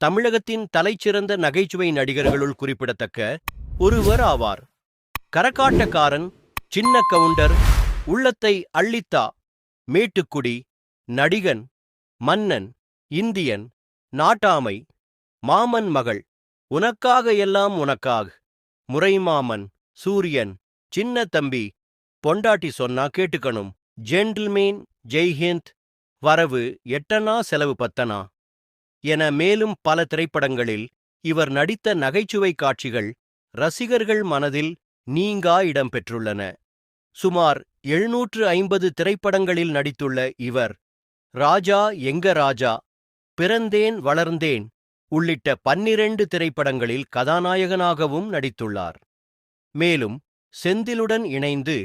தமிழகத்தின் தலைச்சிறந்த நகைச்சுவை நடிகர்களுள் குறிப்பிடத்தக்க ஒருவர் ஆவார். கரகாட்டக்காரன், சின்ன கவுண்டர், உள்ளத்தை அள்ளித்தா, மேட்டுக்குடி, நடிகன், மன்னன், இந்தியன், நாட்டாமை, மாமன் மகள், உனக்காக எல்லாம் உனக்காக, முறைமாமன், சூரியன், சின்ன தம்பி, பொண்டாட்டி சொன்னா கேட்டுக்கணும், ஜென்டில்மேன், ஜெய்ஹிந்த், வரவு எட்டனா செலவு பத்தனா என மேலும் பல திரைப்படங்களில் இவர் நடித்த நகைச்சுவை காட்சிகள் ரசிகர்கள் மனதில் நீங்கா இடம் பெற்றுள்ளன. சுமார் 750 திரைப்படங்களில் நடித்துள்ள இவர் ராஜா எங்க ராஜா, பிறந்தேன் வளர்ந்தேன் உள்ளிட்ட 12 திரைப்படங்களில் கதாநாயகனாகவும் நடித்துள்ளார். மேலும் செந்திலுடன் இணைந்து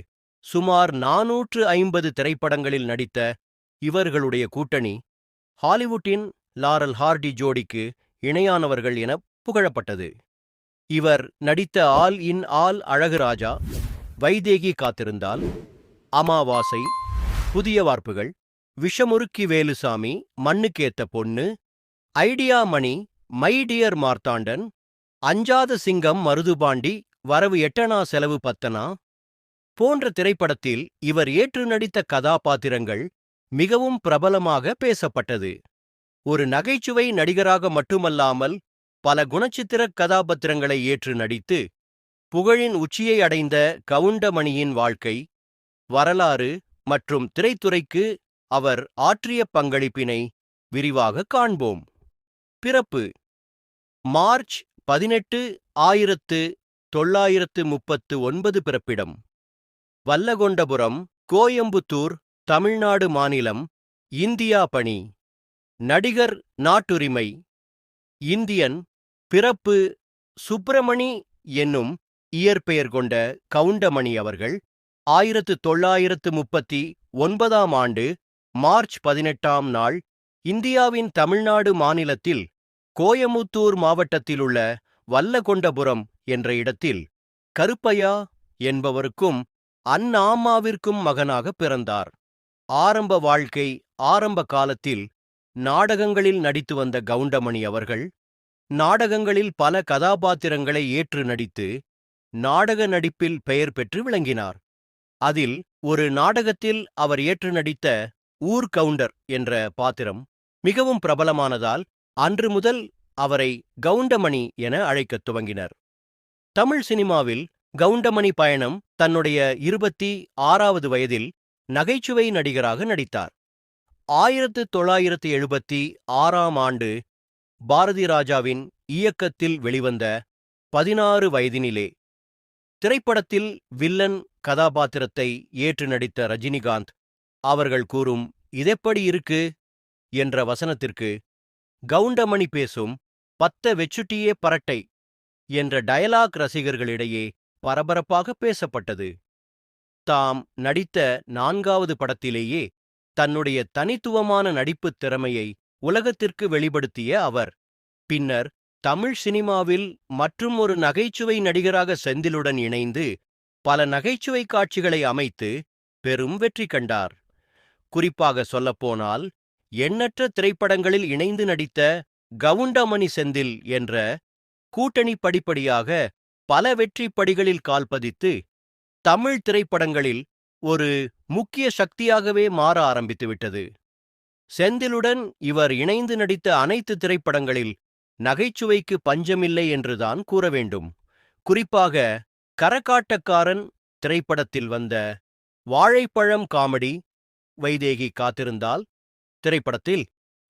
சுமார் 450 திரைப்படங்களில் நடித்த இவர்களுடைய கூட்டணி ஹாலிவுட்டின் லாரல் ஹார்டி ஜோடிக்கு இணையானவர்கள் என புகழப்பட்டது. இவர் நடித்த all in all Azhaguraja, Vaidehi காத்திருந்தால், அமாவாசை, புதிய வார்ப்புகள், விஷமுறுக்கி வேலுசாமி, மண்ணுக்கேத்த பொண்ணு, idea Mani, my dear Marthandan, அஞ்சாத சிங்கம் மருதுபாண்டி, வரவு எட்டனா செலவு பத்தனா போன்ற திரைப்படத்தில் இவர் ஏற்று நடித்த கதாபாத்திரங்கள் மிகவும் பிரபலமாக பேசப்பட்டது. ஒரு நகைச்சுவை நடிகராக மட்டுமல்லாமல் பல குணச்சித்திர கதாபாத்திரங்களை ஏற்று நடித்து புகழின் உச்சியை அடைந்த கவுண்டமணியின் வாழ்க்கை, வரலாறு மற்றும் திரைத்துறைக்கு அவர் ஆற்றிய பங்களிப்பினை விரிவாக காண்போம். பிறப்பு: மார்ச் 18, 1939 பிறப்பிடம்: வல்லகொண்டபுரம், கோயம்புத்தூர், தமிழ்நாடு மாநிலம், இந்தியா. பணி: நடிகர், நாட்டுரிமை, இந்தியன். பிறப்பு: சுப்பிரமணி என்னும் இயற்பெயர் கொண்ட கவுண்டமணி அவர்கள் 1939 ஆண்டு மார்ச் 18 நாள் இந்தியாவின் தமிழ்நாடு மாநிலத்தில் கோயமுத்தூர் மாவட்டத்திலுள்ள வல்லகொண்டபுரம் என்ற இடத்தில் கருப்பையா என்பவருக்கும் அன்னாம்மாவிற்கும் மகனாக பிறந்தார். ஆரம்ப வாழ்க்கை: ஆரம்ப காலத்தில் நாடகங்களில் நடித்து வந்த கவுண்டமணி அவர்கள் நாடகங்களில் பல கதாபாத்திரங்களை ஏற்று நடித்து நாடக நடிப்பில் பெயர் பெற்று விளங்கினார். அதில் ஒரு நாடகத்தில் அவர் ஏற்று நடித்த ஊர் கவுண்டர் என்ற பாத்திரம் மிகவும் பிரபலமானதால் அன்று முதல் அவரை கவுண்டமணி என அழைக்கத் துவங்கினர். தமிழ் சினிமாவில் கவுண்டமணி பயணம் தன்னுடைய 26வது வயதில் நகைச்சுவை நடிகராக நடித்தார். 1976 ஆண்டு பாரதி ராஜாவின் இயக்கத்தில் வெளிவந்த 16 வயதினிலே திரைப்படத்தில் வில்லன் கதாபாத்திரத்தை ஏற்று நடித்த ரஜினிகாந்த் அவர்கள் கூறும் "இதெப்படி இருக்கு" என்ற வசனத்திற்கு கவுண்டமணி பேசும் "பத்த வெச்சுட்டியே பரட்டை" என்ற டயலாக் ரசிகர்களிடையே பரபரப்பாக பேசப்பட்டது. தாம் நடித்த 4வது படத்திலேயே தன்னுடைய தனித்துவமான நடிப்புத் திறமையை உலகத்திற்கு வெளிப்படுத்திய அவர் பின்னர் தமிழ் சினிமாவில் மற்றும் ஒரு நகைச்சுவை நடிகராக செந்திலுடன் இணைந்து பல நகைச்சுவை காட்சிகளை அமைத்து பெரும் வெற்றி கண்டார். குறிப்பாக சொல்லப்போனால் எண்ணற்ற திரைப்படங்களில் இணைந்து நடித்த கவுண்டமணி செந்தில் என்ற கூட்டணி படிப்படியாக பல வெற்றி படிகளில் கால் பதித்து தமிழ் திரைப்படங்களில் ஒரு முக்கிய சக்தியாகவே மாற ஆரம்பித்துவிட்டது. செந்திலுடன் இவர் இணைந்து நடித்த அனைத்து திரைப்படங்களில் நகைச்சுவைக்கு பஞ்சமில்லை என்றுதான் கூற வேண்டும். குறிப்பாக கரகாட்டக்காரன் திரைப்படத்தில் வந்த வாழைப்பழம் காமெடி, வைதேகி காத்திருந்தால் திரைப்படத்தில்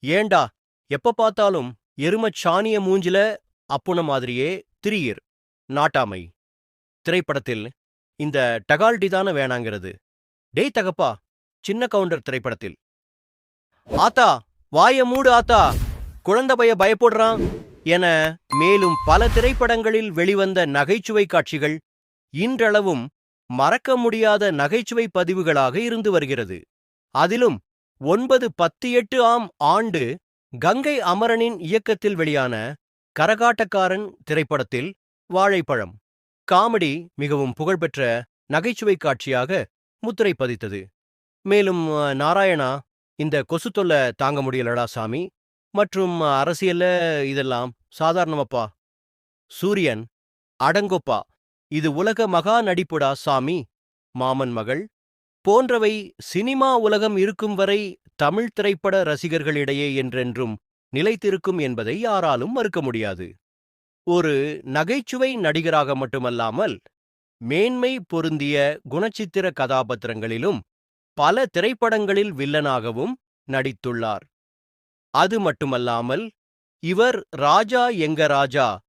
"ஏண்டா எப்ப பார்த்தாலும் எருமச் சாணிய மூஞ்சில அப்புன மாதிரியே திரியர்" நாட்டாமை திரைப்படத்தில் இந்த டகால்டி தான வேணாங்கிறது, "டேய் தகப்பா" சின்ன கவுண்டர் திரைப்படத்தில் "ஆத்தா வாய மூடு ஆத்தா, குழந்தை பைய பயப்படுறான்" என மேலும் பல திரைப்படங்களில் வெளிவந்த நகைச்சுவை காட்சிகள் இன்றளவும் மறக்க முடியாத நகைச்சுவை பதிவுகளாக இருந்து வருகிறது. அதிலும் 9/10/8 ஆண்டு கங்கை அமரனின் இயக்கத்தில் வெளியான கரகாட்டக்காரன் திரைப்படத்தில் வாழைப்பழம் காமெடி மிகவும் புகழ்பெற்ற நகைச்சுவை காட்சியாக முத்திரை பதித்தது. மேலும் நாராயணா, இந்த கொசு தொல்லை தாங்க முடியலடா சாமி, மற்றும் அரசியல்ல இதெல்லாம் சாதாரணமப்பா. சூரியன், அடங்கொப்பா, இது உலக மகா நடிப்புடா சாமி, மாமன் மகள் போன்றவை சினிமா உலகம் இருக்கும் வரை தமிழ் திரைப்பட ரசிகர்களிடையே என்றென்றும் நிலைத்திருக்கும் என்பதை யாராலும் மறுக்க முடியாது. ஒரு நகைச்சுவை நடிகராக மட்டுமல்லாமல் மேன்மை பொருந்திய குணச்சித்திர கதாபாத்திரங்களிலும் பல திரைப்படங்களில் வில்லனாகவும் நடித்துள்ளார். அது மட்டுமல்லாமல் இவர் ராஜா எங்க ராஜா,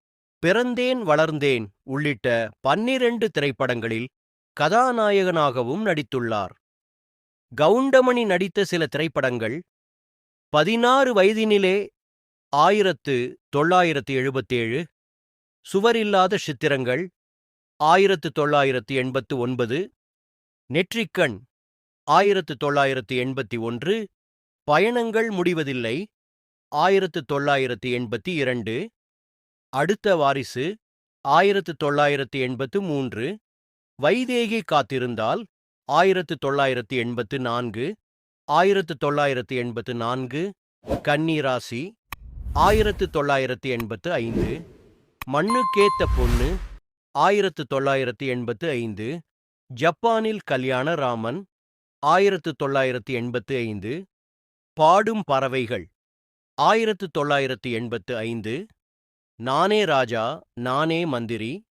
பிறந்தேன் வளர்ந்தேன் உள்ளிட்ட 12 திரைப்படங்களில் கதாநாயகனாகவும் நடித்துள்ளார். கவுண்டமணி நடித்த சில திரைப்படங்கள் 16 வயதினிலே 1977, சுவரில்லாத சித்திரங்கள் 1989, நெற்றிக்கண் 1981, பயணங்கள் முடிவதில்லை 1982, அடுத்த வாரிசு 1983, வைதேகி காத்திருந்தால் 1984, 1984, கன்னிராசி 1985, மண்ணுக்கேத்த பொண்ணு 1985, ஜப்பானில் கல்யாணராமன் 1985, பாடும் பறவைகள் 1985, நானே ராஜா நானே மந்திரி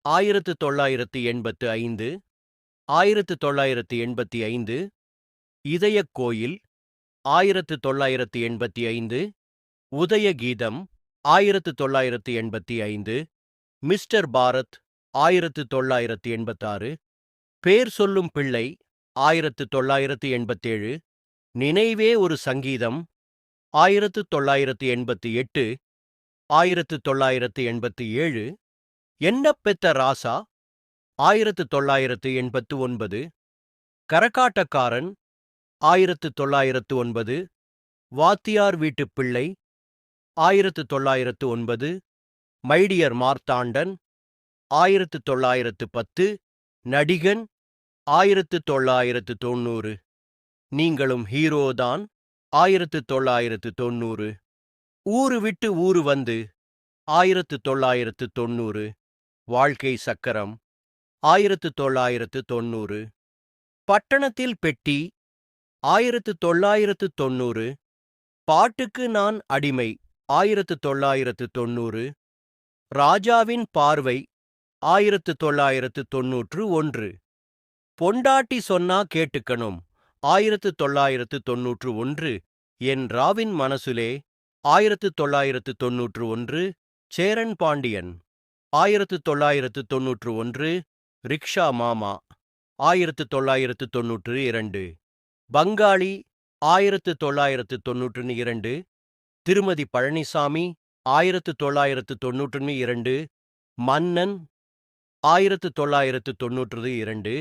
1985, 1985, இதயக் கோயில் 1985, உதயகீதம் 1985, மிஸ்டர் பாரத் 1986, பேர் சொல்லும் பிள்ளை 1987, நினைவே ஒரு சங்கீதம் 1988, 1987, என்ன பெத்த ராசா 1989, கரகாட்டக்காரன் 1909, வாத்தியார் வீட்டுப் பிள்ளை 1909, மைடியர் மார்த்தாண்டன் 1910, நடிகன் 1990, நீங்களும் ஹீரோதான் 1990, ஊரு விட்டு ஊரு வந்து 1990, வாழ்க்கை சக்கரம் 1990, பட்டணத்தில் பெட்டி 1990, பாட்டுக்கு நான் அடிமை 1990, ராஜாவின் பார்வை 1991, பொண்டாட்டி சொன்னா கேட்டுக்கணும் 1991, என் ராவின் மனசுலே 1991, சேரன் பாண்டியன் 1991, ரிக்ஷா மாமா 1992, பங்காளி 1992, திருமதி பழனிசாமி 1992, மன்னன் 1992,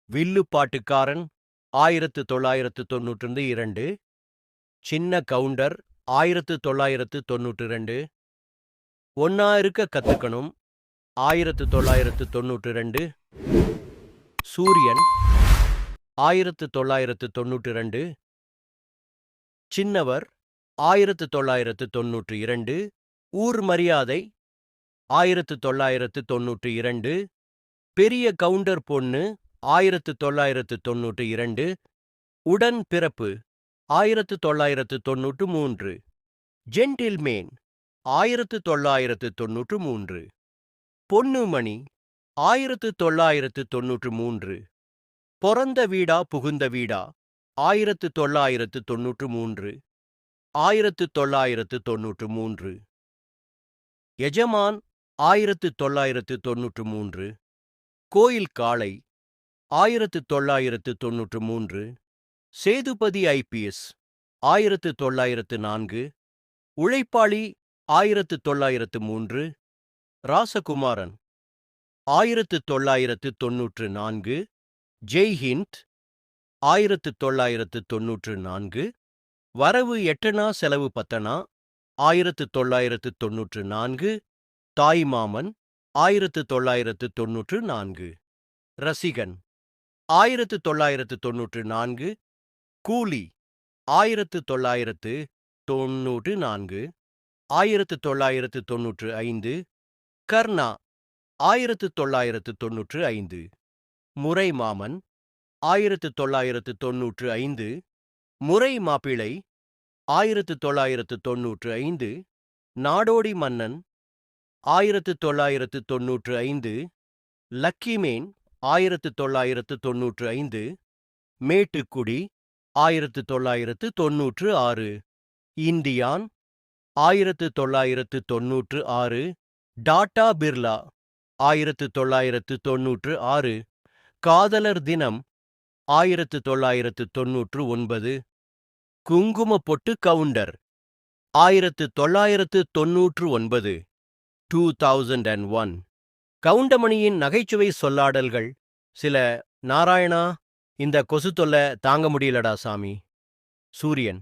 வில்லுப்பாட்டுக்காரன் 1992, சின்ன கவுண்டர் 1992, ஒன்னா இருக்க கத்துக்கணும் 1992, சூரியன் 1992, சின்னவர் 1992, ஊர் மரியாதை 1992, பெரிய கவுண்டர் பொண்ணு 1992, உடன் பிறப்பு 1993, ஜென்டில்மேன் 1993, பொன்னுமணி 1993, பொறந்த வீடா புகுந்த வீடா 1993, 1993, எஜமான் 1993, கோயில் காளை 1993, சேதுபதி ஐபிஎஸ் 1904, உழைப்பாளி 1903, ராசகுமாரன் 1994, ஜெய்ஹிந்த் 1994, வரவு எட்டனா செலவு பத்தனா 1994, தாய்மாமன் 1994, ரசிகன் 1994, கூலி 1900, 94, 1995, கர்ணா 1995, முறை மாமன் 1995, முறை மாப்பிள்ளை 1995, நாடோடி மன்னன் 1995, லக்கி மேன் 1995, மேட்டுக்குடி 1996, இந்தியான் 1996, டாடா பிர்லா 1996, காதலர் தினம் 1999, குங்குமப்பொட்டு கவுண்டர் 1999, 2001. கவுண்டமணியின் நகைச்சுவை சொல்லாடல்கள் சில. நாராயணா, இந்த கொசு தொல்லை தாங்க முடியலடா சாமி. சூரியன்: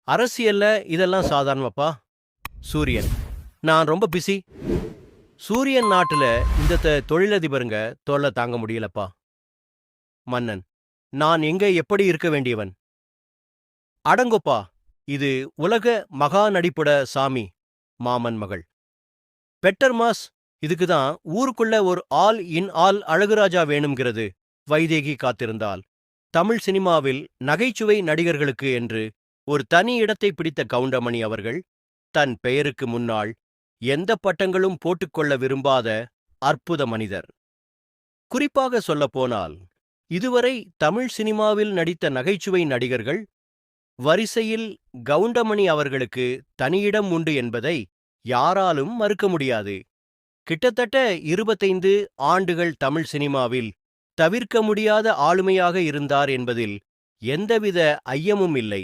அரசியல்ல இதெல்லாம் சாதாரணப்பா. சூரியன்: நான் ரொம்ப பிஸி. சூரியன்: நாட்டுல இந்த தொழிலதிபருங்க தொல்லை தாங்க முடியலப்பா. மன்னன்: நான் எங்க எப்படி இருக்க வேண்டியவன்? அடங்கொப்பா, இது உலக மகா நடிப்புட சாமி. மாமன் மகள்: பெட்டர்மாஸ், இதுக்கு தான் ஊருக்குள்ள ஒரு ஆல் இன் ஆல் அழகுராஜா வேணுங்கிறது. வைதேகி காத்திருந்தால். தமிழ் சினிமாவில் நகைச்சுவை நடிகர்களுக்கு என்று ஒரு தனி இடத்தை பிடித்த கவுண்டமணி அவர்கள் தன் பெயருக்கு முன்னால் எந்த பட்டங்களும் போட்டுக்கொள்ள விரும்பாத அற்புத மனிதர். குறிப்பாக சொல்லப்போனால், இதுவரை தமிழ் சினிமாவில் நடித்த நகைச்சுவை நடிகர்கள் வரிசையில் கவுண்டமணி அவர்களுக்கு தனியிடம் உண்டு என்பதை யாராலும் மறுக்க முடியாது. கிட்டத்தட்ட 25 ஆண்டுகள் தமிழ் சினிமாவில் தவிர்க்க முடியாத ஆளுமையாக இருந்தார் என்பதில் எந்தவித ஐயமும் இல்லை.